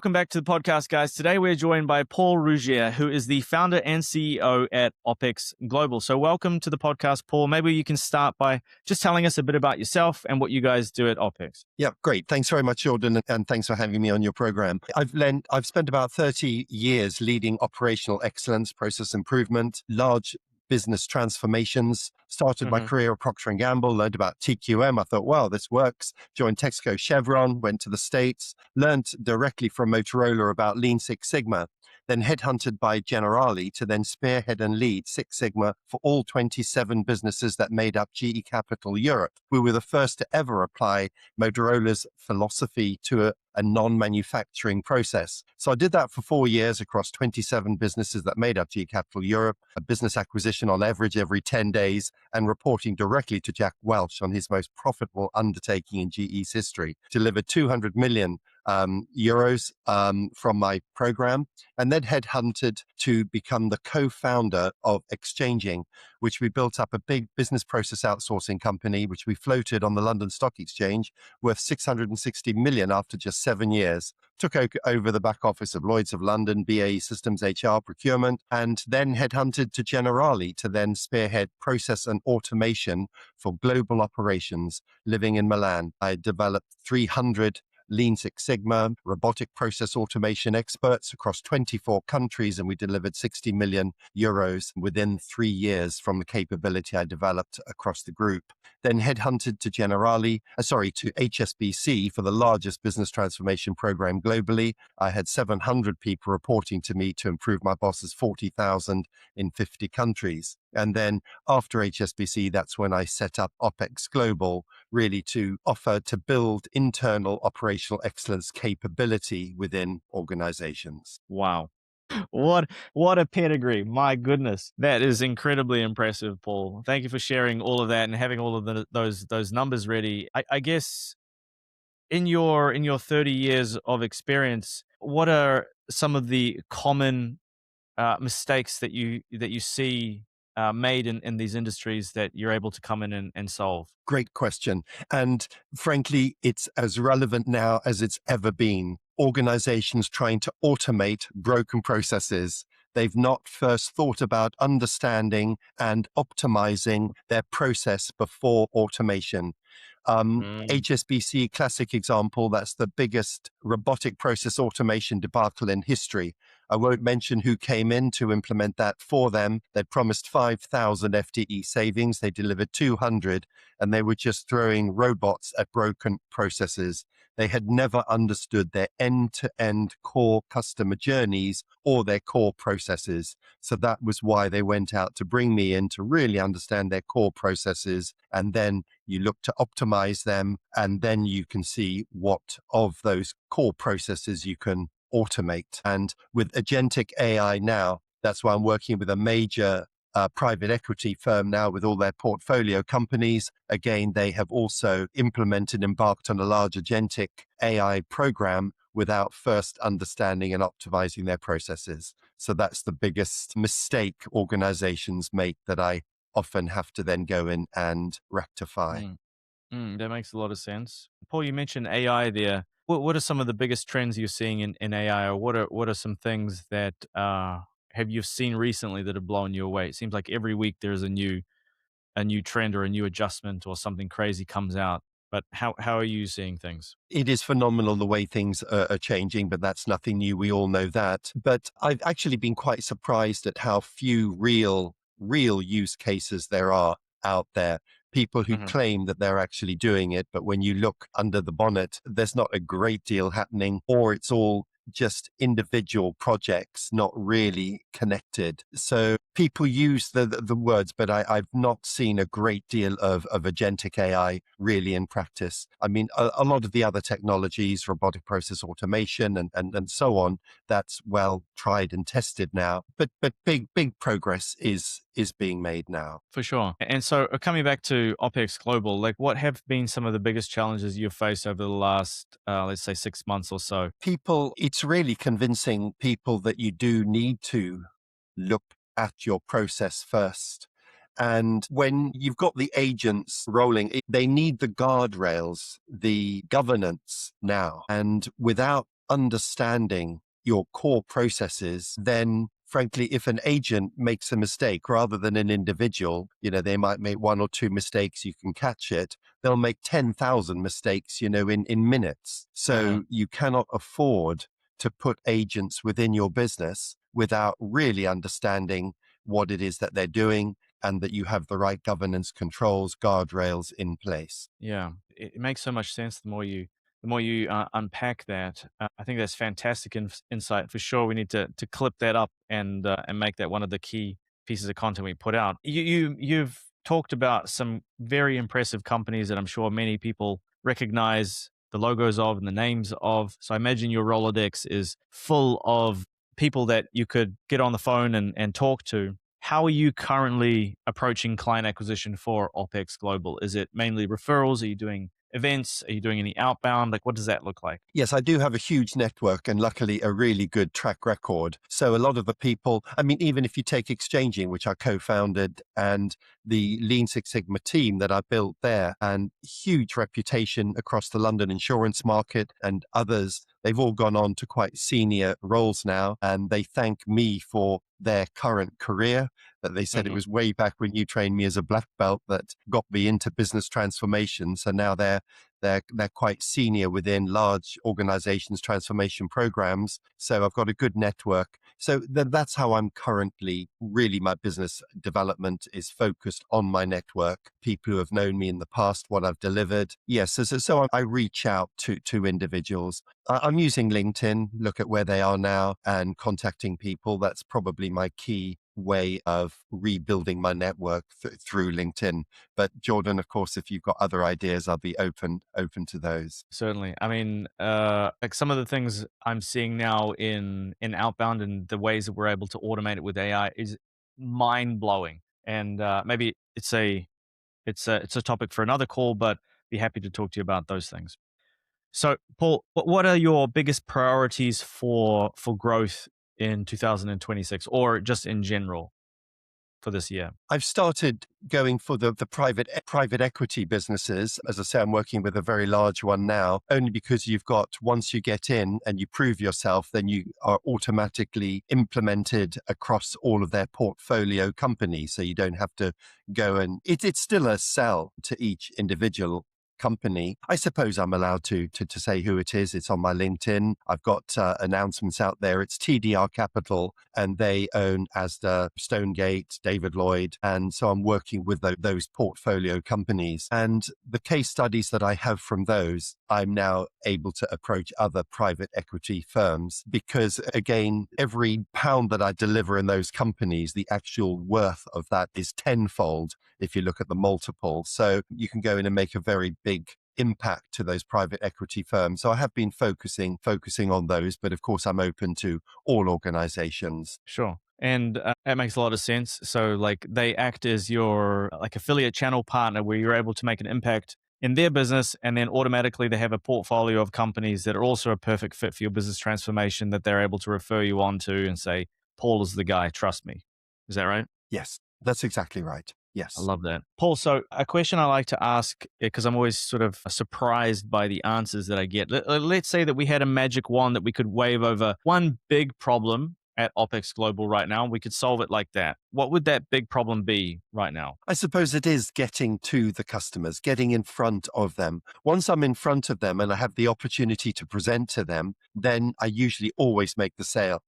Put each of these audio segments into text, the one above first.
Welcome back to the podcast, guys. Today we're joined by Paul Ruggier, who is the founder and CEO at OpEx Global. So welcome to the podcast, Paul. Maybe you can start by just telling us a bit about yourself and what you guys do at OpEx. Yeah, great. Thanks very much, Jordan, and thanks for having me on your program. I've spent about 30 years leading operational excellence, process improvement, large business transformations. Started my career at Procter Gamble, learned about TQM. I thought, wow, this works. Joined Texaco Chevron, went to the States, learned directly from Motorola about Lean Six Sigma, then headhunted by Generali to then spearhead and lead Six Sigma for all 27 businesses that made up GE Capital Europe. We were the first to ever apply Motorola's philosophy to a non-manufacturing process. So I did that for 4 years across 27 businesses that made up GE Capital Europe, a business acquisition on average every 10 days, and reporting directly to Jack Welch on his most profitable undertaking in GE's history. Delivered 200 million euros from my program, and then headhunted to become the co-founder of Exchanging, which we built up a big business process outsourcing company, which we floated on the London Stock Exchange, worth 660 million after just 7 years. Took over the back office of Lloyd's of London, BAE Systems, HR, procurement, and then headhunted to Generali to then spearhead process and automation for global operations living in Milan. I developed 300 Lean Six Sigma, robotic process automation experts across 24 countries, and we delivered 60 million euros within 3 years from the capability I developed across the group. Then headhunted to to HSBC for the largest business transformation program globally. I had 700 people reporting to me to improve my boss's 40,000 in 50 countries. And then after HSBC, that's when I set up OpEx Global, really to offer to build internal operational excellence capability within organizations. Wow. What a pedigree. My goodness. That is incredibly impressive, Paul. Thank you for sharing all of that and having all of those numbers ready. I guess in your 30 years of experience, what are some of the common mistakes that you see made in these industries that you're able to come in and solve? Great question. And frankly, it's as relevant now as it's ever been. Organizations trying to automate broken processes. They've not first thought about understanding and optimizing their process before automation. HSBC, classic example, that's the biggest robotic process automation debacle in history. I won't mention who came in to implement that for them. They promised 5,000 FTE savings. They delivered 200, and they were just throwing robots at broken processes. They had never understood their end-to-end core customer journeys or their core processes. So that was why they went out to bring me in to really understand their core processes. And then you look to optimize them, and then you can see what of those core processes you can automate. And with agentic AI now, that's why I'm working with a major private equity firm now with all their portfolio companies. Again, they have also embarked on a large agentic AI program without first understanding and optimizing their processes. So that's the biggest mistake organizations make that I often have to then go in and rectify. That makes a lot of sense. Paul, you mentioned AI there. What are some of the biggest trends you're seeing in AI, or what are some things that have you seen recently that have blown you away? It seems like every week there's a new trend or a new adjustment or something crazy comes out. But how are you seeing things? It is phenomenal the way things are changing, but that's nothing new. We all know that. But I've actually been quite surprised at how few real use cases there are out there. People who claim that they're actually doing it, but when you look under the bonnet, there's not a great deal happening, or it's all just individual projects, not really connected. So people use the words, but I've not seen a great deal of agentic AI really in practice. I mean, a lot of the other technologies, robotic process automation and so on, that's well tried and tested now. But big progress is being made now. For sure. And so coming back to OpEx Global, like what have been some of the biggest challenges you've faced over the last, let's say 6 months or so? It's really convincing people that you do need to look at your process first. And when you've got the agents rolling, they need the guardrails, the governance now. And without understanding your core processes, then frankly, if an agent makes a mistake rather than an individual, they might make one or two mistakes, you can catch it. They'll make 10,000 mistakes, in minutes. Uh-huh. So you cannot afford to put agents within your business without really understanding what it is that they're doing and that you have the right governance controls, guardrails in place. Yeah, it makes so much sense the more you unpack that. I think that's fantastic insight for sure. We need to clip that up and make that one of the key pieces of content we put out. You've talked about some very impressive companies that I'm sure many people recognize the logos of and the names of. So I imagine your Rolodex is full of people that you could get on the phone and talk to. How are you currently approaching client acquisition for OpEx Global? Is it mainly referrals? Are you doing events? Are you doing any outbound? Like, what does that look like? Yes, I do have a huge network and luckily a really good track record. So a lot of the people, I mean, even if you take exchanging, which I co-founded, and the Lean Six Sigma team that I built there, and huge reputation across the London insurance market and others, they've all gone on to quite senior roles now. And they thank me for their current career, that they said it Hmm. was way back when you trained me as a black belt that got me into business transformation. So now they're quite senior within large organizations transformation programs. So I've got a good network. So that's how I'm currently, really my business development is focused on my network, people who have known me in the past, what I've delivered. Yes. So I reach out to individuals. I'm using LinkedIn, look at where they are now and contacting people. That's probably my key way of rebuilding my network through LinkedIn. But Jordan, of course, if you've got other ideas, I'll be open to those. Certainly. I mean, like some of the things I'm seeing now in outbound and the ways that we're able to automate it with AI is mind blowing. And maybe it's a topic for another call, but be happy to talk to you about those things. So, Paul, what are your biggest priorities for growth in 2026, or just in general for this year? I've started going for the private equity businesses. As I say, I'm working with a very large one now, only because you've got, once you get in and you prove yourself, then you are automatically implemented across all of their portfolio companies. So you don't have to go and it's still a sell to each individual company. I suppose I'm allowed to say who it is. It's on my LinkedIn. I've got announcements out there. It's TDR Capital, and they own Asda, Stonegate, David Lloyd, and so I'm working with those portfolio companies. And the case studies that I have from those, I'm now able to approach other private equity firms because, again, every pound that I deliver in those companies, the actual worth of that is tenfold if you look at the multiple. So you can go in and make a very big impact to those private equity firms. So I have been focusing on those, but of course I'm open to all organizations. Sure. And that makes a lot of sense. So, like, they act as your like affiliate channel partner, where you're able to make an impact in their business, and then automatically they have a portfolio of companies that are also a perfect fit for your business transformation that they're able to refer you on to and say, "Paul is the guy. Trust me." Is that right? Yes, that's exactly right. I Yes. love that. Paul, so a question I like to ask, because I'm always sort of surprised by the answers that I get. Let's say that we had a magic wand that we could wave over one big problem at OpEx Global right now. We could solve it like that. What would that big problem be right now? I suppose it is getting to the customers, getting in front of them. Once I'm in front of them and I have the opportunity to present to them, then I usually always make the sale.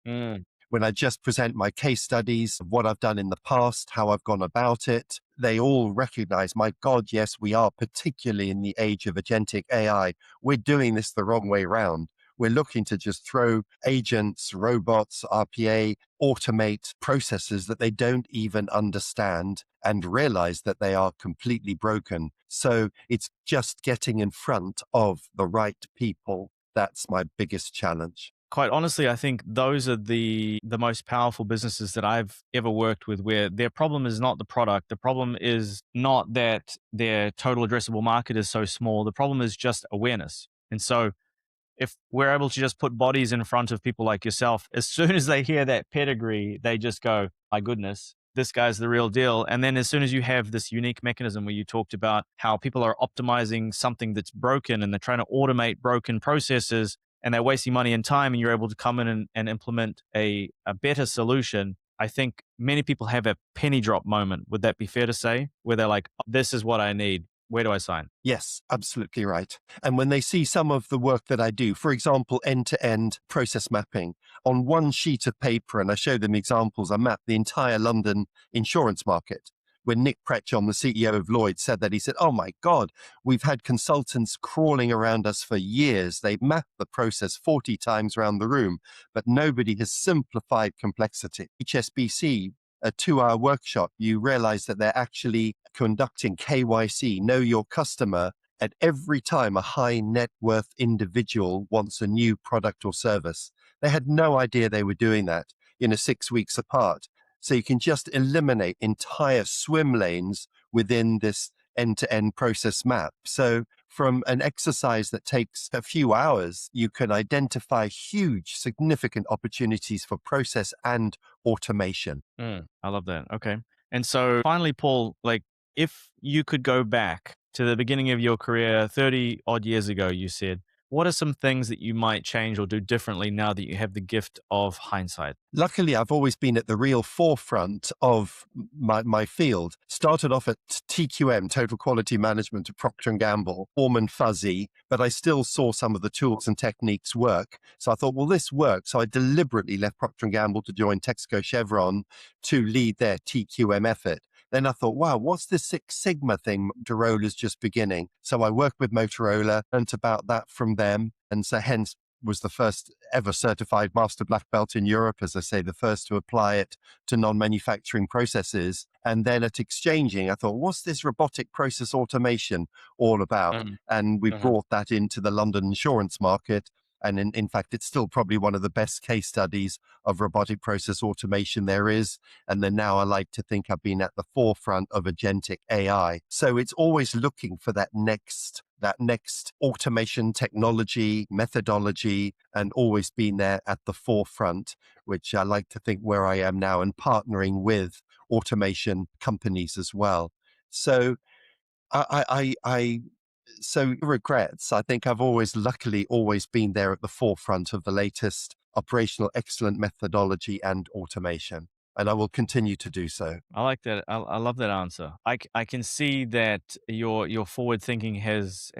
Mm, When I just present my case studies of what I've done in the past, how I've gone about it, they all recognize, my God, yes, we are, particularly in the age of agentic AI, we're doing this the wrong way round. We're looking to just throw agents, robots, RPA, automate processes that they don't even understand and realize that they are completely broken. So it's just getting in front of the right people. That's my biggest challenge. quite honestly, I think those are the most powerful businesses that I've ever worked with, where their problem is not the product. The problem is not that their total addressable market is so small. The problem is just awareness. And so if we're able to just put bodies in front of people like yourself, as soon as they hear that pedigree, they just go, my goodness, this guy's the real deal. And then as soon as you have this unique mechanism where you talked about how people are optimizing something that's broken and they're trying to automate broken processes, and they're wasting money and time, and you're able to come in and implement a better solution, I think many people have a penny drop moment. Would that be fair to say? Where they're like, this is what I need. Where do I sign? Yes, absolutely right. And when they see some of the work that I do, for example, end-to-end process mapping on one sheet of paper, and I show them examples, I map the entire London insurance market. When Nick Pretchon, the CEO of Lloyd, said that, he said, "Oh my God, we've had consultants crawling around us for years. They've mapped the process 40 times around the room, but nobody has simplified complexity." HSBC, a 2-hour workshop, you realize that they're actually conducting KYC, know your customer, at every time a high net worth individual wants a new product or service. They had no idea they were doing that, 6 weeks apart. So you can just eliminate entire swim lanes within this end-to-end process map. So from an exercise that takes a few hours, you can identify huge, significant opportunities for process and automation. I love that. Okay. And so finally, Paul, like if you could go back to the beginning of your career 30 odd years ago, you said, what are some things that you might change or do differently now that you have the gift of hindsight? Luckily, I've always been at the real forefront of my field. Started off at TQM, Total Quality Management at Procter Gamble, warm and fuzzy, but I still saw some of the tools and techniques work. So I thought, well, this works. So I deliberately left Procter Gamble to join Texaco Chevron to lead their TQM effort. Then I thought, wow, what's this Six Sigma thing Motorola's just beginning? So I worked with Motorola, learned about that from them. And so hence was the first ever certified master black belt in Europe, as I say, the first to apply it to non-manufacturing processes. And then at Exchanging, I thought, what's this robotic process automation all about? Mhm. And we Mhm. brought that into the London insurance market. And in fact, it's still probably one of the best case studies of robotic process automation there is. And then now I like to think I've been at the forefront of agentic AI. So it's always looking for that next automation technology, methodology, and always been there at the forefront, which I like to think where I am now, and partnering with automation companies as well. So I so regrets. I think I've luckily always been there at the forefront of the latest operational excellent methodology and automation, and I will continue to do so. I like that. I love that answer. I can see that your forward thinking has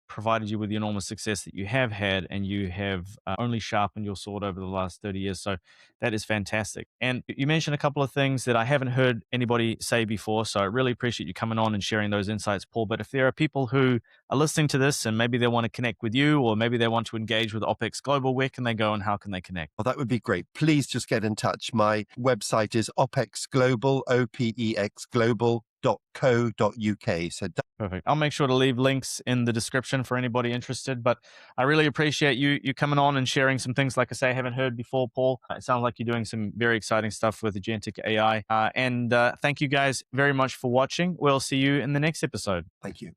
provided you with the enormous success that you have had, and you have only sharpened your sword over the last 30 years. So that is fantastic. And you mentioned a couple of things that I haven't heard anybody say before. So I really appreciate you coming on and sharing those insights, Paul. But if there are people who are listening to this and maybe they want to connect with you, or maybe they want to engage with OpEx Global, where can they go and how can they connect? Well, that would be great. Please just get in touch. My website is OpEx Global, OPEX Global.co.uk. So Perfect. I'll make sure to leave links in the description for anybody interested. But I really appreciate you coming on and sharing some things. Like I say, I haven't heard before, Paul. It sounds like you're doing some very exciting stuff with agentic AI. And thank you guys very much for watching. We'll see you in the next episode. thank you.